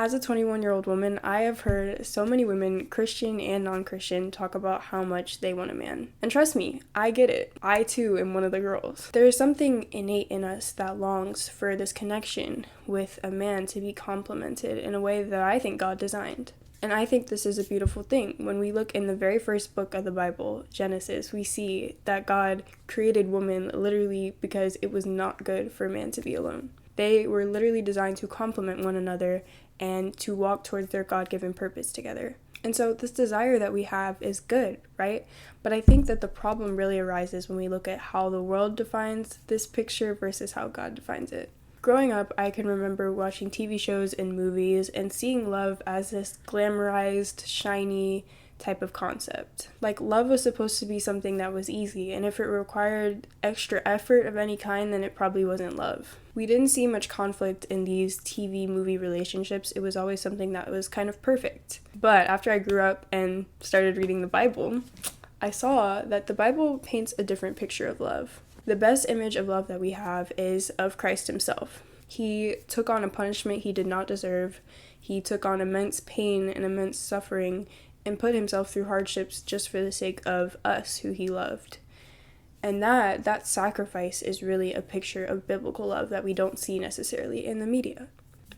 As a 21-year-old woman, I have heard so many women, Christian and non-Christian, talk about how much they want a man. And trust me, I get it. I too am one of the girls. There is something innate in us that longs for this connection with a man to be complimented in a way that I think God designed. And I think this is a beautiful thing. When we look in the very first book of the Bible, Genesis, we see that God created woman literally because it was not good for man to be alone. They were literally designed to complement one another and to walk towards their God-given purpose together. And so this desire that we have is good, right? But I think that the problem really arises when we look at how the world defines this picture versus how God defines it. Growing up, I can remember watching TV shows and movies and seeing love as this glamorized, shiny type of concept. Like, love was supposed to be something that was easy, and if it required extra effort of any kind, then it probably wasn't love. We didn't see much conflict in these TV movie relationships. It was always something that was kind of perfect. But after I grew up and started reading the Bible, I saw that the Bible paints a different picture of love. The best image of love that we have is of Christ himself. He took on a punishment he did not deserve. He took on immense pain and immense suffering and put himself through hardships just for the sake of us who he loved. And that sacrifice is really a picture of biblical love that we don't see necessarily in the media.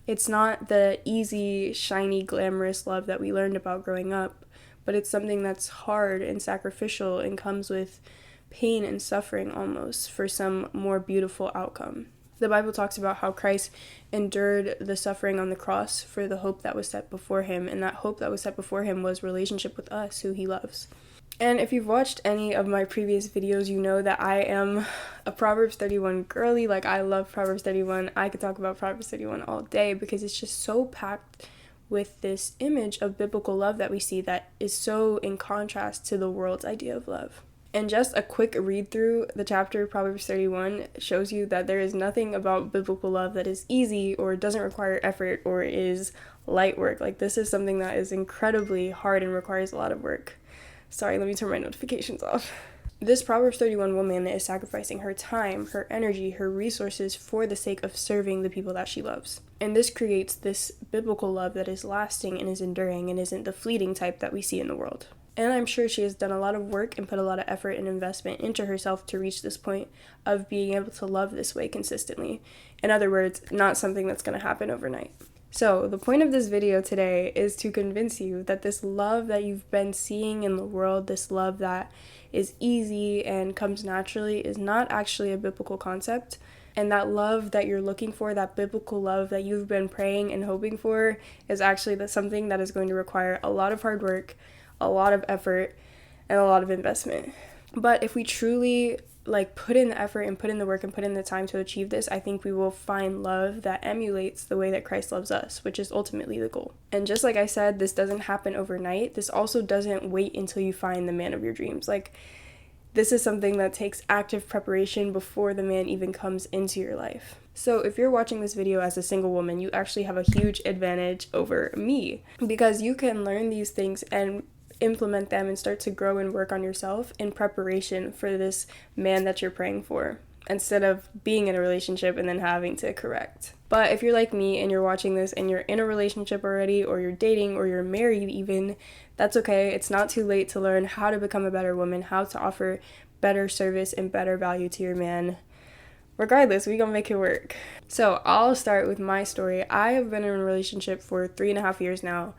It's not the easy, shiny, glamorous love that we learned about growing up, but it's something that's hard and sacrificial and comes with pain and suffering almost for some more beautiful outcome. The Bible talks about how Christ endured the suffering on the cross for the hope that was set before him, and that hope that was set before him was relationship with us, who he loves. And if you've watched any of my previous videos, you know that I am a Proverbs 31 girly. Like, I love Proverbs 31. I could talk about Proverbs 31 all day because it's just so packed with this image of biblical love that we see that is so in contrast to the world's idea of love. And just a quick read through the chapter Proverbs 31 shows you that there is nothing about biblical love that is easy or doesn't require effort or is light work. Like, this is something that is incredibly hard and requires a lot of work. Sorry, let me turn my notifications off. This Proverbs 31 woman is sacrificing her time, her energy, her resources for the sake of serving the people that she loves. And this creates this biblical love that is lasting and is enduring and isn't the fleeting type that we see in the world. And I'm sure she has done a lot of work and put a lot of effort and investment into herself to reach this point of being able to love this way consistently. In other words, not something that's going to happen overnight. So the point of this video today is to convince you that this love that you've been seeing in the world, this love that is easy and comes naturally, is not actually a biblical concept. And that love that you're looking for, that biblical love that you've been praying and hoping for, is actually something that is going to require a lot of hard work, a lot of effort, and a lot of investment. But if we truly put in the effort and put in the work and put in the time to achieve this, I think we will find love that emulates the way that Christ loves us, which is ultimately the goal. And just like I said, this doesn't happen overnight. This also doesn't wait until you find the man of your dreams. This is something that takes active preparation before the man even comes into your life. So if you're watching this video as a single woman, you actually have a huge advantage over me, because you can learn these things and implement them and start to grow and work on yourself in preparation for this man that you're praying for, instead of being in a relationship and then having to correct. But if you're like me and you're watching this and you're in a relationship already, or you're dating, or you're married even, that's okay. It's not too late to learn how to become a better woman, how to offer better service and better value to your man. Regardless, we gonna make it work. So I'll start with my story. I have been in a relationship for 3.5 years now.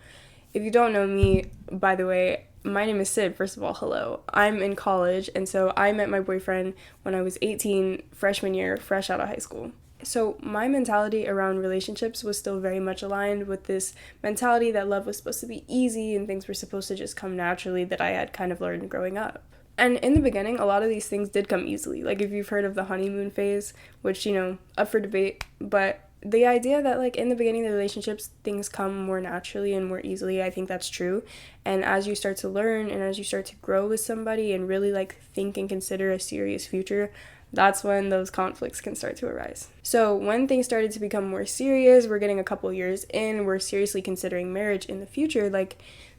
If you don't know me, by the way, my name is Sid. First of all, hello. I'm in college, and so I met my boyfriend when I was 18, freshman year, fresh out of high school. So my mentality around relationships was still very much aligned with this mentality that love was supposed to be easy and things were supposed to just come naturally that I had kind of learned growing up. And in the beginning, a lot of these things did come easily. Like, if you've heard of the honeymoon phase, which, up for debate, but the idea that in the beginning of the relationships, things come more naturally and more easily, I think that's true. And as you start to learn and as you start to grow with somebody and really think and consider a serious future, that's when those conflicts can start to arise. So when things started to become more serious, we're getting a couple years in, we're seriously considering marriage in the future,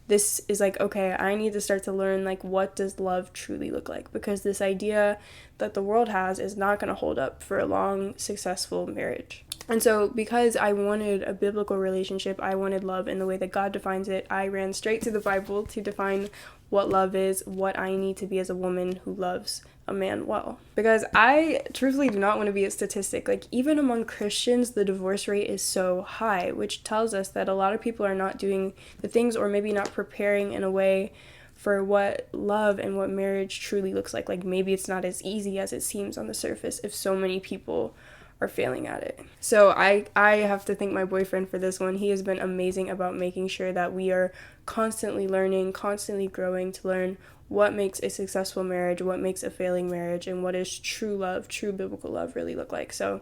this is okay, I need to start to learn what does love truly look like, because this idea that the world has is not going to hold up for a long, successful marriage. And so because I wanted a biblical relationship, I wanted love in the way that God defines it, I ran straight to the Bible to define what love is, what I need to be as a woman who loves a man well. Because I truthfully do not want to be a statistic. Like, even among Christians, the divorce rate is so high, which tells us that a lot of people are not doing the things, or maybe not preparing in a way for what love and what marriage truly looks like. Like, maybe it's not as easy as it seems on the surface if so many people are failing at it. So I have to thank my boyfriend for this one. He has been amazing about making sure that we are constantly learning, constantly growing to learn what makes a successful marriage, what makes a failing marriage, and what does true love, true biblical love really look like. So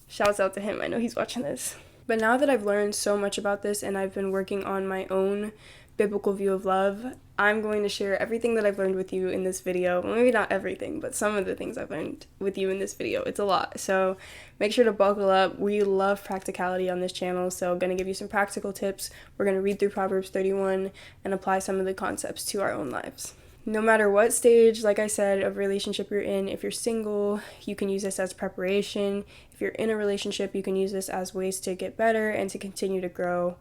shouts out to him. I know he's watching this. But now that I've learned so much about this and I've been working on my own biblical view of love, I'm going to share everything that I've learned with you in this video. Well, maybe not everything, but some of the things I've learned with you in this video. It's a lot, so make sure to buckle up. We love practicality on this channel, so I'm going to give you some practical tips. We're going to read through Proverbs 31 and apply some of the concepts to our own lives. No matter what stage, like I said, of relationship you're in, if you're single, you can use this as preparation. If you're in a relationship, you can use this as ways to get better and to continue to grow.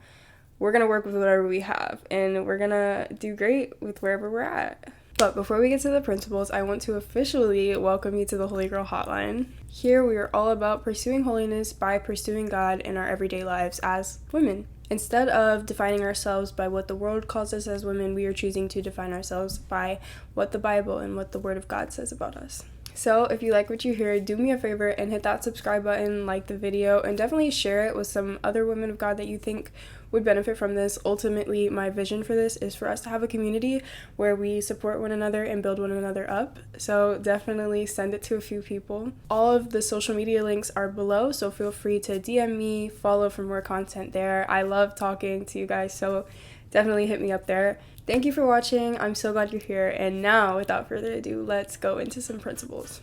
We're going to work with whatever we have, and we're going to do great with wherever we're at. But before we get to the principles, I want to officially welcome you to the Holy Girl Hotline. Here we are all about pursuing holiness by pursuing God in our everyday lives as women. Instead of defining ourselves by what the world calls us as women, we are choosing to define ourselves by what the Bible and what the Word of God says about us. So if you like what you hear, do me a favor and hit that subscribe button, like the video, and definitely share it with some other women of God that you think would benefit from this. Ultimately, my vision for this is for us to have a community where we support one another and build one another up. So definitely send it to a few people. All of the social media links are below, so feel free to DM me, follow for more content there. I love talking to you guys, so definitely hit me up there. Thank you for watching. I'm so glad you're here. And now, without further ado, let's go into some principles.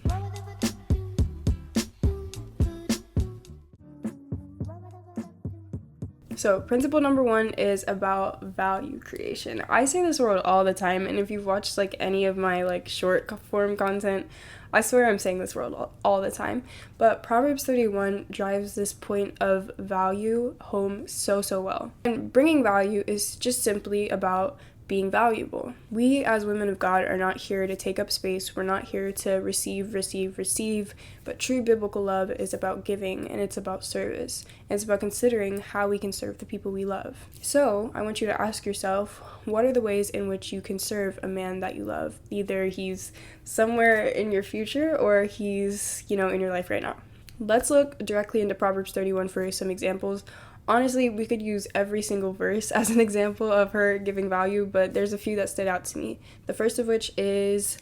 So principle number 1 is about value creation. I say this word all the time, and if you've watched like any of my short form content, I swear I'm saying this word all the time. But Proverbs 31 drives this point of value home so well. And bringing value is just simply about being valuable. We as women of God are not here to take up space. We're not here to receive, but true biblical love is about giving, and it's about service. And it's about considering how we can serve the people we love. So I want you to ask yourself, what are the ways in which you can serve a man that you love? Either he's somewhere in your future or he's, in your life right now. Let's look directly into Proverbs 31 for some examples. Honestly, we could use every single verse as an example of her giving value, but there's a few that stood out to me. The first of which is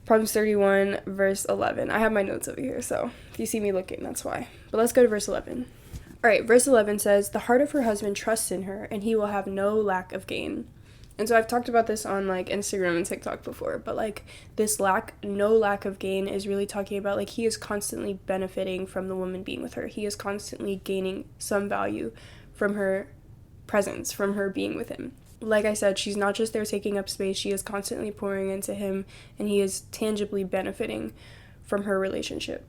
Proverbs 31, verse 11. I have my notes over here, so if you see me looking, that's why. But let's go to verse 11. All right, verse 11 says, "The heart of her husband trusts in her, and he will have no lack of gain." And so I've talked about this on Instagram and TikTok before, but this no lack of gain is really talking about he is constantly benefiting from the woman being with her. He is constantly gaining some value from her presence, from her being with him. Like I said, she's not just there taking up space, she is constantly pouring into him, and he is tangibly benefiting from her relationship.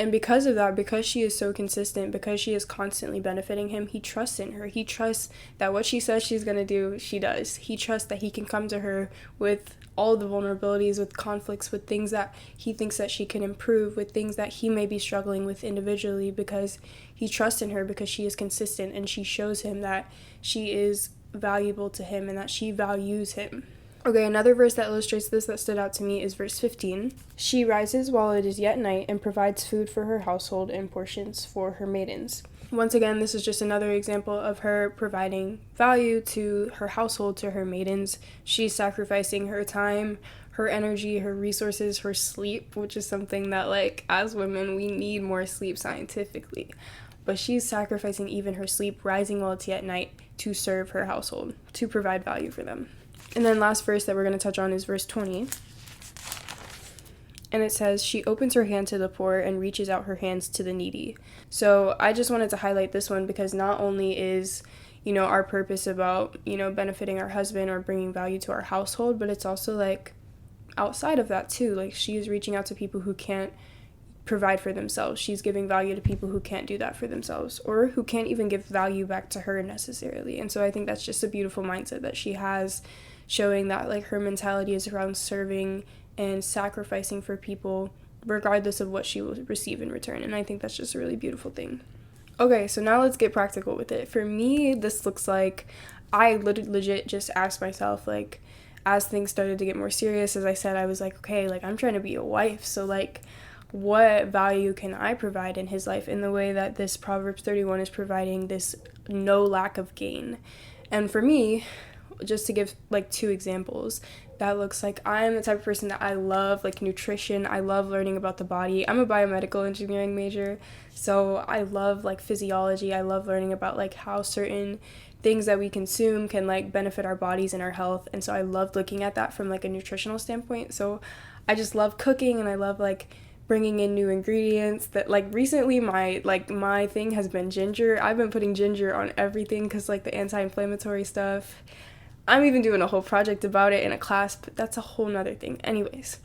And because of that, because she is so consistent, because she is constantly benefiting him, he trusts in her. He trusts that what she says she's going to do, she does. He trusts that he can come to her with all the vulnerabilities, with conflicts, with things that he thinks that she can improve, with things that he may be struggling with individually, because he trusts in her, because she is consistent and she shows him that she is valuable to him and that she values him. Okay, another verse that illustrates this that stood out to me is verse 15. "She rises while it is yet night and provides food for her household and portions for her maidens." Once again, this is just another example of her providing value to her household, to her maidens. She's sacrificing her time, her energy, her resources, her sleep, which is something that as women, we need more sleep scientifically. But she's sacrificing even her sleep, rising while it's yet night to serve her household, to provide value for them. And then last verse that we're going to touch on is verse 20. And it says, "She opens her hand to the poor and reaches out her hands to the needy." So I just wanted to highlight this one because not only is, our purpose about, benefiting our husband or bringing value to our household, but it's also outside of that too. She is reaching out to people who can't provide for themselves. She's giving value to people who can't do that for themselves, or who can't even give value back to her necessarily. And so I think that's just a beautiful mindset that she has, showing that like her mentality is around serving and sacrificing for people regardless of what she will receive in return. And I think that's just a really beautiful thing. Okay, so now let's get practical with it. For me, this looks like I legit just asked myself, like, as things started to get more serious, as I said, I was like, okay, like, I'm trying to be a wife, so, like, what value can I provide in his life in the way that this Proverbs 31 is providing this no lack of gain? And for me, just to give, like, 2 examples, that looks like I'm the type of person that I love, like, nutrition. I love learning about the body. I'm a biomedical engineering major, so I love, like, physiology. I love learning about, like, how certain things that we consume can, like, benefit our bodies and our health. And so I love looking at that from, like, a nutritional standpoint. So I just love cooking, and I love, like, bringing in new ingredients. That, like, recently my thing has been ginger. I've been putting ginger on everything because, like, the anti-inflammatory stuff. I'm even doing a whole project about it in a class, but that's a whole nother thing. Anyways,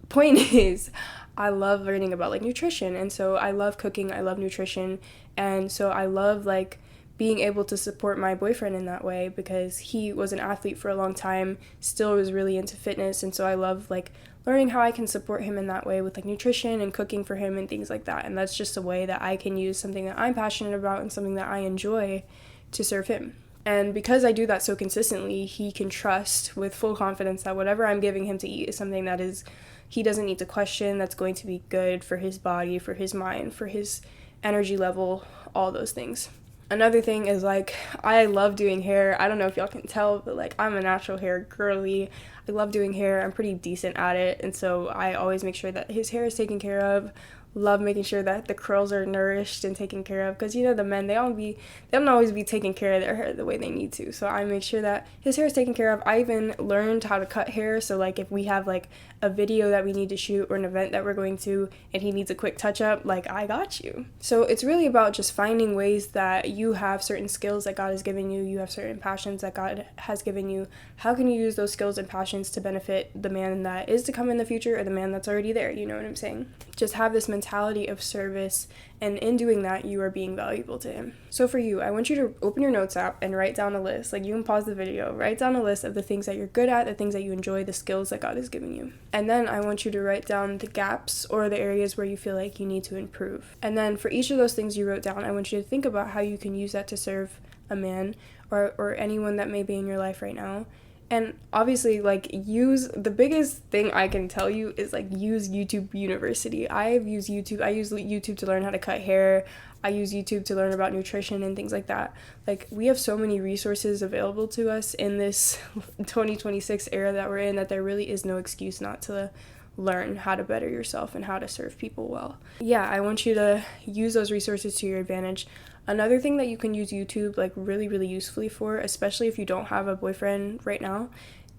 point is, I love learning about, like, nutrition, and so I love cooking, I love nutrition, and so I love, like, being able to support my boyfriend in that way, because he was an athlete for a long time, still was really into fitness, and so I love, like, learning how I can support him in that way with, like, nutrition and cooking for him and things like that. And that's just a way that I can use something that I'm passionate about and something that I enjoy to serve him. And because I do that so consistently, he can trust with full confidence that whatever I'm giving him to eat is something that is, he doesn't need to question, that's going to be good for his body, for his mind, for his energy level, all those things. Another thing is, like, I love doing hair. I don't know if y'all can tell, but, like, I'm a natural hair girly. I love doing hair. I'm pretty decent at it. And so I always make sure that his hair is taken care of. Love making sure that the curls are nourished and taken care of, because, you know, the men, they don't always be taking care of their hair the way they need to. So I make sure that his hair is taken care of. I even learned how to cut hair. So, like, if we have, like, a video that we need to shoot or an event that we're going to and he needs a quick touch up, like, I got you. So it's really about just finding ways that you have certain skills that God has given you, you have certain passions that God has given you. How can you use those skills and passions to benefit the man that is to come in the future, or the man that's already there? You know what I'm saying? Just have this mentality of service, and in doing that, you are being valuable to him. So for you, I want you to open your notes app and write down a list. Like, you can pause the video, write down a list of the things that you're good at, the things that you enjoy, the skills that God has given you. And then I want you to write down the gaps or the areas where you feel like you need to improve. And then for each of those things you wrote down, I want you to think about how you can use that to serve a man or anyone that may be in your life right now. And obviously, like, use, the biggest thing I can tell you is, like, use YouTube University. I use YouTube to learn how to cut hair. I use YouTube to learn about nutrition and things like that. Like, we have so many resources available to us in this 2026 era that we're in, that there really is no excuse not to learn how to better yourself and how to serve people well. Yeah, I want you to use those resources to your advantage. Another thing that you can use YouTube, like, really, really usefully for, especially if you don't have a boyfriend right now,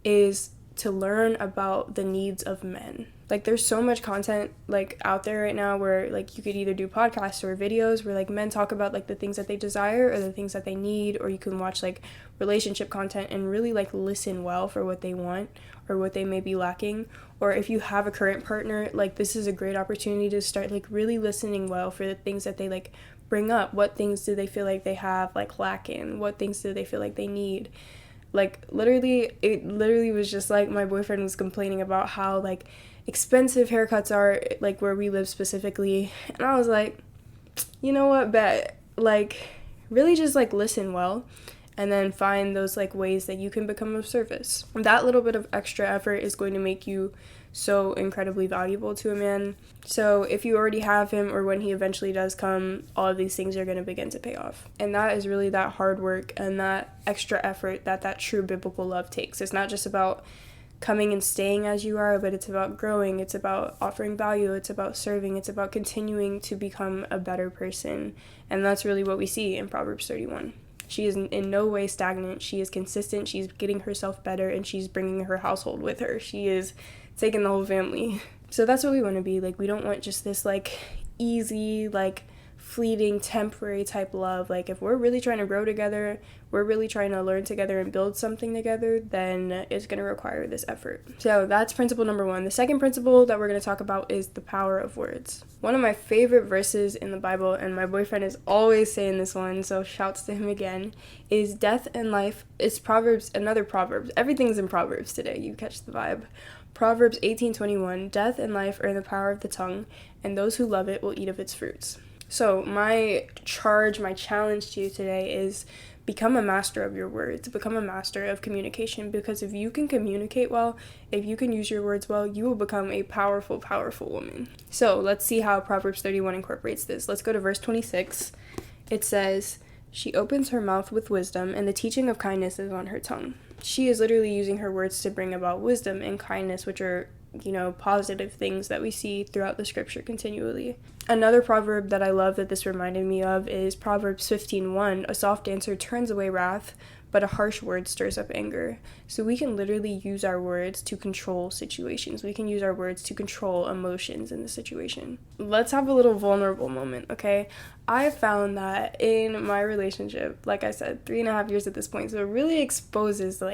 is to learn about the needs of men. Like, there's so much content, like, out there right now where, like, you could either do podcasts or videos where, like, men talk about, like, the things that they desire or the things that they need, or you can watch, like, relationship content and really, like, listen well for what they want or what they may be lacking. Or if you have a current partner, like, this is a great opportunity to start, like, really listening well for the things that they, like, bring up. What things do they feel like they have, like, lacking? What things do they feel like they need? Like, it literally was just, like, my boyfriend was complaining about how, like, expensive haircuts are, like, where we live specifically. And I was like, you know what, bet, like, really just, like, listen well, and then find those, like, ways that you can become of service. That little bit of extra effort is going to make you so incredibly valuable to a man. So if you already have him, or when he eventually does come, all of these things are going to begin to pay off. And that is really that hard work and that extra effort that true biblical love takes. It's not just about coming and staying as you are, but it's about growing, it's about offering value, it's about serving, it's about continuing to become a better person. And that's really what we see in Proverbs 31. She is in no way stagnant. She is consistent. She's getting herself better, and she's bringing her household with her. She is taking the whole family. So that's what we want to be. Like, we don't want just this, like, easy, like, fleeting, temporary type love. Like, if we're really trying to grow together, we're really trying to learn together and build something together, then it's going to require this effort. So that's principle number 1. The second principle that we're going to talk about is the power of words. One of my favorite verses in the Bible, and my boyfriend is always saying this one, so shouts to him again, is death and life. It's Proverbs, another Proverbs. Everything's in Proverbs today. You catch the vibe. Proverbs 18:21, death and life are in the power of the tongue, and those who love it will eat of its fruits. So my challenge to you today is become a master of your words, become a master of communication, because if you can communicate well, if you can use your words well, you will become a powerful, powerful woman. So let's see how Proverbs 31 incorporates this. Let's go to verse 26. It says, she opens her mouth with wisdom, and the teaching of kindness is on her tongue. She is literally using her words to bring about wisdom and kindness, which are, positive things that we see throughout the scripture continually. Another proverb that I love that this reminded me of is Proverbs 15:1. A soft answer turns away wrath, but a harsh word stirs up anger. So we can literally use our words to control situations. We can use our words to control emotions in the situation. Let's have a little vulnerable moment, okay? I found that in my relationship, like I said, 3.5 years at this point, so it really exposes the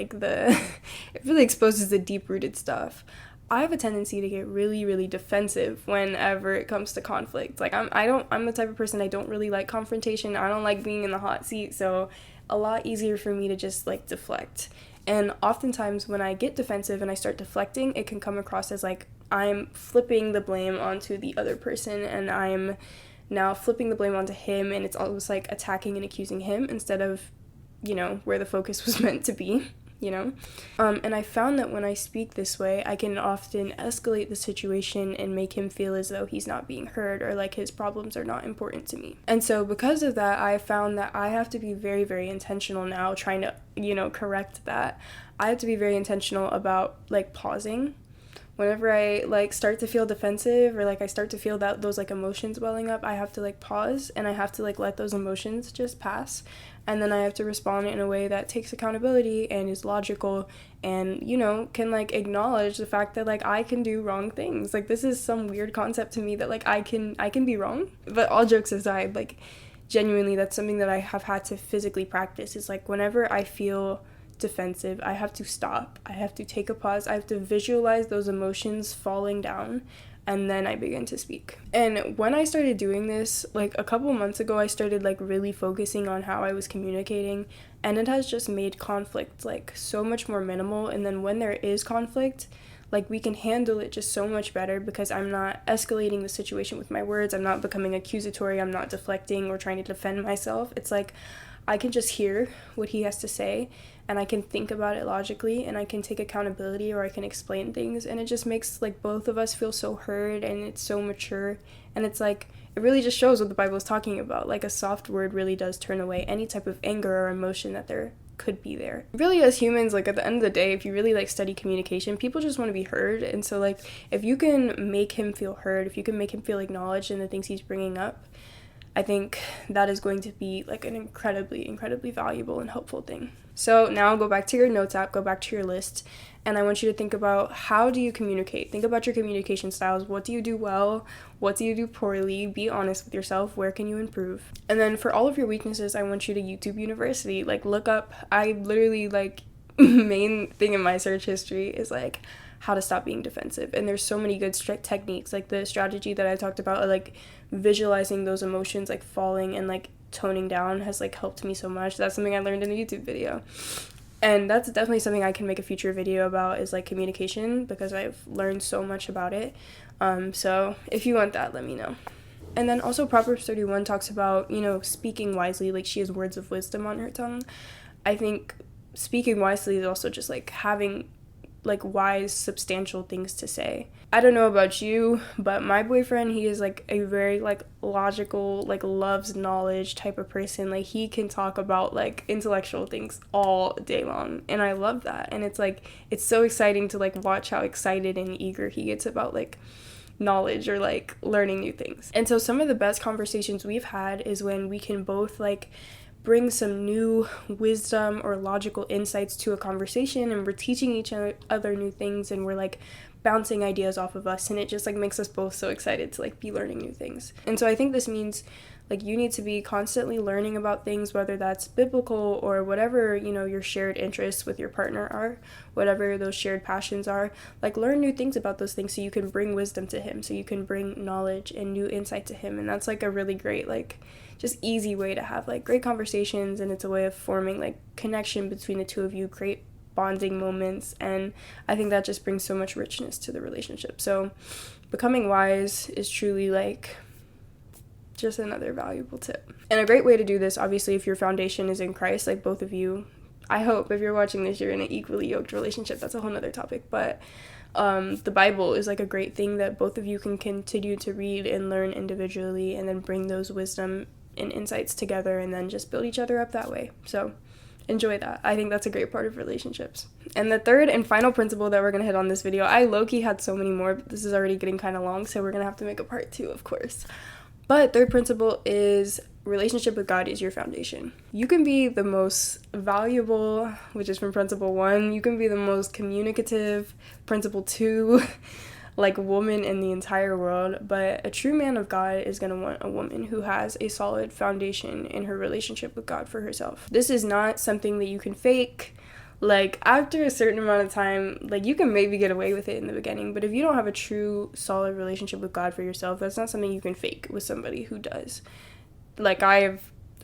deep-rooted stuff. I have a tendency to get really, really defensive whenever it comes to conflict. Like, I'm the type of person, I don't really like confrontation. I don't like being in the hot seat, so a lot easier for me to just, deflect. And oftentimes when I get defensive and I start deflecting, it can come across as, I'm flipping the blame onto the other person, and I'm now flipping the blame onto him, and it's almost like attacking and accusing him instead of, where the focus was meant to be. And I found that when I speak this way, I can often escalate the situation and make him feel as though he's not being heard, or like his problems are not important to me. And so because of that, I found that I have to be very, very intentional now trying to, correct that. I have to be very intentional about pausing. Whenever I start to feel defensive, or I start to feel that those emotions welling up, I have to pause, and I have to let those emotions just pass, and then I have to respond in a way that takes accountability and is logical, and can acknowledge the fact that I can do wrong things. This is some weird concept to me that I can be wrong. But all jokes aside, genuinely, that's something that I have had to physically practice. Is whenever I feel defensive, I have to stop, I have to take a pause, I have to visualize those emotions falling down, and then I begin to speak. And when I started doing this, a couple months ago, I started really focusing on how I was communicating, and it has just made conflict so much more minimal. And then when there is conflict, we can handle it just so much better, because I'm not escalating the situation with my words, I'm not becoming accusatory, I'm not deflecting or trying to defend myself. It's I can just hear what he has to say, and I can think about it logically, and I can take accountability, or I can explain things, and it just makes both of us feel so heard, and it's so mature, and it's it really just shows what the Bible is talking about. A soft word really does turn away any type of anger or emotion that there could be there. Really, as humans, at the end of the day, if you really study communication, people just want to be heard. And so if you can make him feel heard, if you can make him feel acknowledged in the things he's bringing up, I think that is going to be an incredibly, incredibly valuable and helpful thing. So now go back to your notes app, go back to your list, and I want you to think about, how do you communicate? Think about your communication styles. What do you do well? What do you do poorly? Be honest with yourself. Where can you improve? And then for all of your weaknesses, I want you to YouTube University. Look up, I literally, main thing in my search history is how to stop being defensive. And there's so many good techniques, the strategy that I talked about, visualizing those emotions falling and toning down has helped me so much. That's something I learned in a YouTube video, and that's definitely something I can make a future video about, is communication, because I've learned so much about it. So if you want that, let me know. And then also Proverbs 31 talks about speaking wisely. She has words of wisdom on her tongue. I think speaking wisely is also just having wise, substantial things to say. I don't know about you, but my boyfriend, he is a very logical, loves knowledge type of person. He can talk about intellectual things all day long, and I love that. And it's it's so exciting to watch how excited and eager he gets about knowledge or learning new things. And so some of the best conversations we've had is when we can both bring some new wisdom or logical insights to a conversation, and we're teaching each other new things, and we're bouncing ideas off of us, and it just makes us both so excited to be learning new things. And so I think this means Like, you need to be constantly learning about things, whether that's biblical or whatever, your shared interests with your partner are, whatever those shared passions are. Like, learn new things about those things so you can bring wisdom to him, so you can bring knowledge and new insight to him. And that's like a really great, like, just easy way to have like great conversations, and it's a way of forming like connection between the two of you, great bonding moments, and I think that just brings so much richness to the relationship. So becoming wise is truly like just another valuable tip. And a great way to do this, obviously, if your foundation is in Christ, like both of you, I hope if you're watching this, you're in an equally yoked relationship. That's a whole nother topic, but the Bible is like a great thing that both of you can continue to read and learn individually, and then bring those wisdom and insights together, and then just build each other up that way. So enjoy that. I think that's a great part of relationships. And the third and final principle that we're going to hit on this video, I low-key had so many more, but this is already getting kind of long, so we're going to have to make a part 2, of course. But third principle is relationship with God is your foundation. You can be the most valuable, which is from principle 1. You can be the most communicative, principle 2, like woman in the entire world, but a true man of God is going to want a woman who has a solid foundation in her relationship with God for herself. This is not something that you can fake. Like, after a certain amount of time, like, you can maybe get away with it in the beginning, but if you don't have a true solid relationship with God for yourself, that's not something you can fake with somebody who does. Like,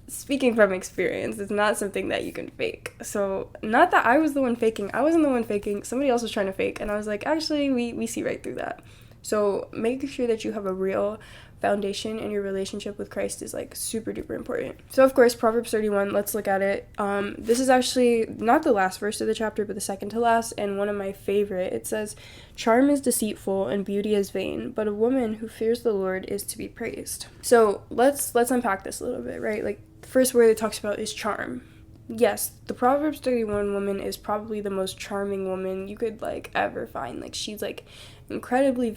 speaking from experience, it's not something that you can fake. So, not that I was the one faking. I wasn't the one faking. Somebody else was trying to fake. And I was like, actually, we see right through that. So, make sure that you have a real foundation in your relationship with Christ is, like, super duper important. So, of course, Proverbs 31, let's look at it. This is actually not the last verse of the chapter, but the second to last, and one of my favorite. It says, "Charm is deceitful and beauty is vain, but a woman who fears the Lord is to be praised." So, let's unpack this a little bit, right? Like, the first word it talks about is charm. Yes, the Proverbs 31 woman is probably the most charming woman you could, like, ever find. Like, she's, like, incredibly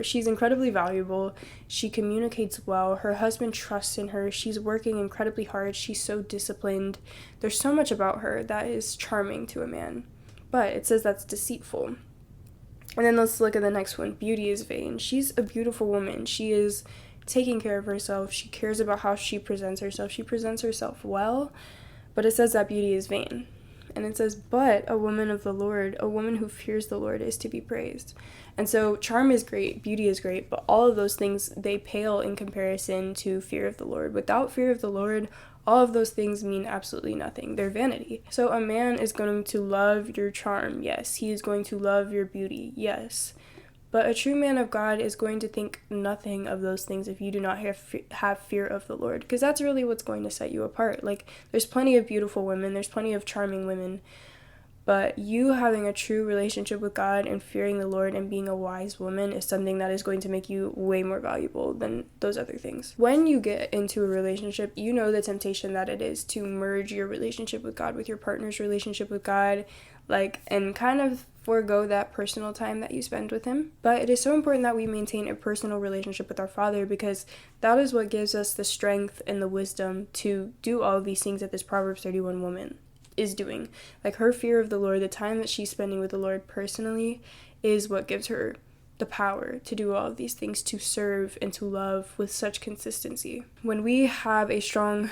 she's incredibly valuable. She communicates well. Her husband trusts in her. She's working incredibly hard. She's so disciplined. There's so much about her that is charming to a man. But it says that's deceitful. And then let's look at the next one. Beauty is vain. She's a beautiful woman. She is taking care of herself. She cares about how she presents herself. She presents herself well, but it says that beauty is vain. And it says, but a woman of the Lord, a woman who fears the Lord, is to be praised. And so charm is great, beauty is great, but all of those things, they pale in comparison to fear of the Lord. Without fear of the Lord, all of those things mean absolutely nothing. They're vanity. So a man is going to love your charm, yes. He is going to love your beauty, yes. But a true man of God is going to think nothing of those things if you do not have fear of the Lord, because that's really what's going to set you apart. Like, there's plenty of beautiful women, there's plenty of charming women, but you having a true relationship with God and fearing the Lord and being a wise woman is something that is going to make you way more valuable than those other things. When you get into a relationship, you know the temptation that it is to merge your relationship with God with your partner's relationship with God, like, and kind of forego that personal time that you spend with him. But it is so important that we maintain a personal relationship with our Father, because that is what gives us the strength and the wisdom to do all of these things that this Proverbs 31 woman is doing. Like, her fear of the Lord, the time that she's spending with the Lord personally, is what gives her the power to do all of these things, to serve and to love with such consistency. When we have a strong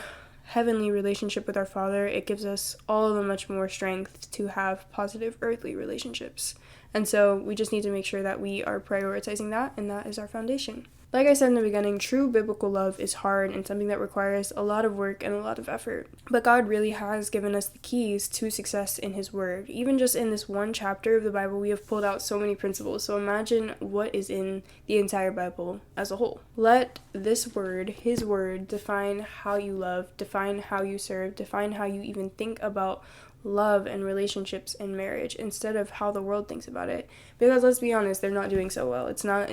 heavenly relationship with our Father, it gives us all the much more strength to have positive earthly relationships. And so we just need to make sure that we are prioritizing that, and that is our foundation. Like I said in the beginning, true biblical love is hard and something that requires a lot of work and a lot of effort. But God really has given us the keys to success in His Word. Even just in this one chapter of the Bible, we have pulled out so many principles. So imagine what is in the entire Bible as a whole. Let this Word, His Word, define how you love, define how you serve, define how you even think about love and relationships and marriage, instead of how the world thinks about it. Because let's be honest, they're not doing so well. It's not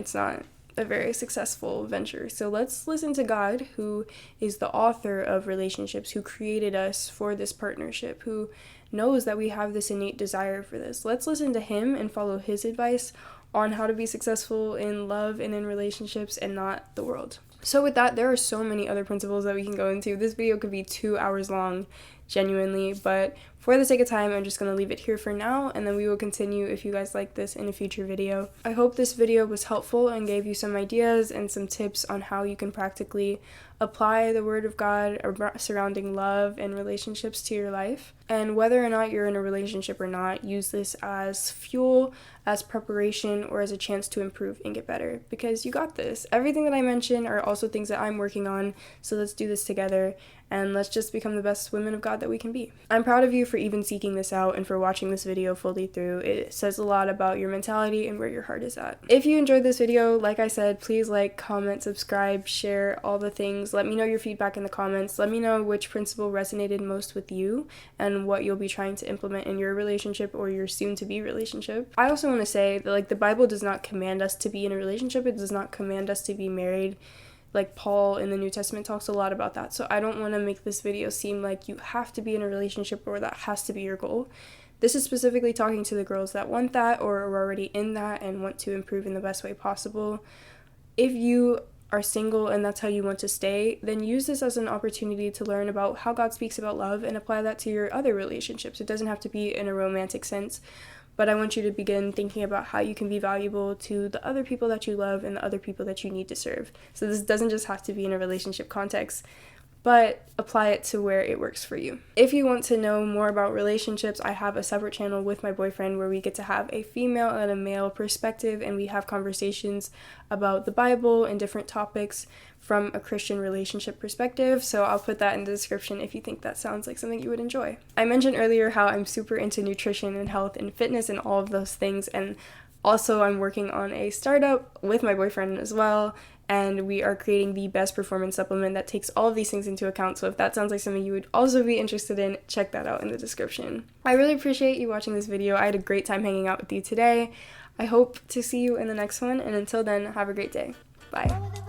a very successful venture. So let's listen to God, who is the author of relationships, who created us for this partnership, who knows that we have this innate desire for this. Let's listen to Him and follow His advice on how to be successful in love and in relationships, and not the world. So with that, there are so many other principles that we can go into. This video could be 2 hours long. genuinely, but for the sake of time, I'm just going to leave it here for now, and then we will continue if you guys like this in a future video. I hope this video was helpful and gave you some ideas and some tips on how you can practically apply the Word of God surrounding love and relationships to your life. And whether or not you're in a relationship or not, use this as fuel, as preparation, or as a chance to improve and get better, because you got this. Everything that I mentioned are also things that I'm working on, so let's do this together, and let's just become the best women of God that we can be. I'm proud of you for even seeking this out and for watching this video fully through. It says a lot about your mentality and where your heart is at. If you enjoyed this video, like I said, please like, comment, subscribe, share, all the things. Let me know your feedback in the comments. Let me know which principle resonated most with you and what you'll be trying to implement in your relationship or your soon-to-be relationship. I also want to say that the Bible does not command us to be in a relationship. It does not command us to be married. Paul in the New Testament talks a lot about that. So I don't want to make this video seem like you have to be in a relationship or that has to be your goal. This is specifically talking to the girls that want that or are already in that and want to improve in the best way possible. If you are single and that's how you want to stay, then use this as an opportunity to learn about how God speaks about love and apply that to your other relationships. It doesn't have to be in a romantic sense, but I want you to begin thinking about how you can be valuable to the other people that you love and the other people that you need to serve. So this doesn't just have to be in a relationship context, but apply it to where it works for you. If you want to know more about relationships, I have a separate channel with my boyfriend where we get to have a female and a male perspective, and we have conversations about the Bible and different topics from a Christian relationship perspective, so I'll put that in the description if you think that sounds like something you would enjoy. I mentioned earlier how I'm super into nutrition and health and fitness and all of those things, and also I'm working on a startup with my boyfriend as well, and we are creating the best performance supplement that takes all of these things into account. So if that sounds like something you would also be interested in, check that out in the description. I really appreciate you watching this video. I had a great time hanging out with you today. I hope to see you in the next one, and until then, have a great day. Bye.